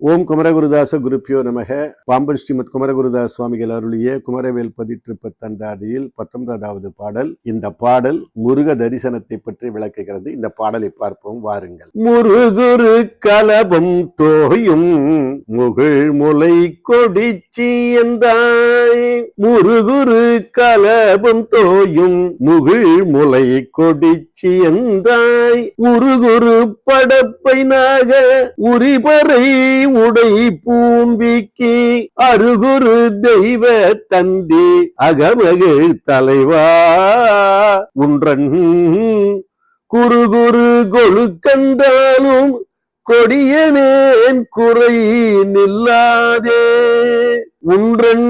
ஓம் குமரகுருதாச குருப்பியோ நமக. பாம்பன் ஸ்ரீமத் குமரகுருதாஸ் சுவாமிகள் அருளிய குமரவேல் பதிற்று பத்தந்தாதியில் 19வது பாடல். இந்த பாடல் முருக தரிசனத்தை பற்றி விளக்குகிறது. இந்த பாடலை பார்ப்போம் வாருங்கள். முருகுரு கலபம் தோயும் முகிழ் முலை கொடிச்சியந்தாய், முருகுரு கலபம் தோயும் முகிழ் முலை கொடிச்சியந்தாய், உருகுரு படப்பை நாக உரிபறை உடை பூம்பிக்கு அருகுரு தெய்வ தந்தி அகமகிழ் தலைவா, உன்றன் குறுகுரு கொழு கண்டாலும் கொடியனேன் குறை நில்லாதே, உன்றன்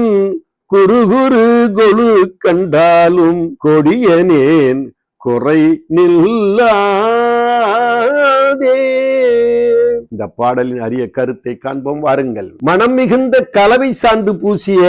குறுகுரு கொழு கண்டாலும் கொடியனேன் குறை நில்லாதே. இந்த பாடலின் அரிய கருத்தை காண்போம் வாருங்கள். மனம் மிகுந்த கலவை சார்ந்து பூசிய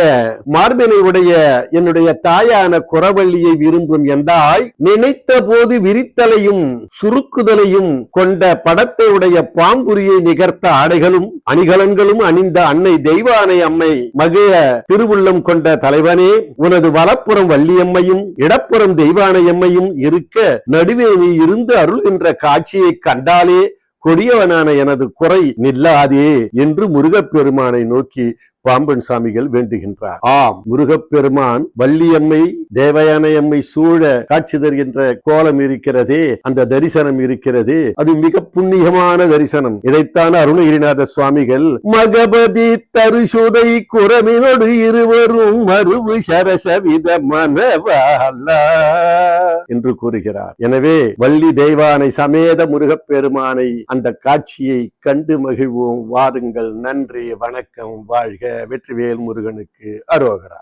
மார்பினை உடைய என்னுடைய தாயான குறவள்ளியை விரும்பும் எந்தாய், நினைத்த போது விரித்தலையும் சுருக்குதலையும் கொண்ட படத்தை உடைய பாம்புரியை நிகர்த்த ஆடைகளும் அணிகலன்களும் அணிந்த அன்னை தெய்வானை அம்மை மகிழ திருவுள்ளம் கொண்ட தலைவனே, உனது வலப்புறம் வள்ளியம்மையும் இடப்புறம் தெய்வானையம்மையும் இருக்க நடுவே நீ இருந்து அருள் என்ற காட்சியை கண்டாலே கொடியவனான எனது குறை நில்லாதே என்று முருகப்பெருமானை நோக்கி பாம்பன் சாமிகள் வேண்டுகின்றார். ஆம், முருகப்பெருமான் வள்ளியம்மை தேவயானையம்மை சூழ காட்சி தருகின்ற கோலம் இருக்கிறதே, அந்த தரிசனம் இருக்கிறது, அது மிக புண்ணியமான தரிசனம். இதைத்தான் அருணகிரிநாத சுவாமிகள் மகபதி தருசுதை குரமினோடு இருவரும் மறுவு சரசவித மனவாலா என்று கூறுகிறார். எனவே வள்ளி தெய்வானை சமேத முருகப்பெருமானை அந்த காட்சியை கண்டு மகிழ்வோம் வாருங்கள். நன்றி, வணக்கம், வாழ்க. வெற்றிவேல் முருகனுக்கு அரோகரா.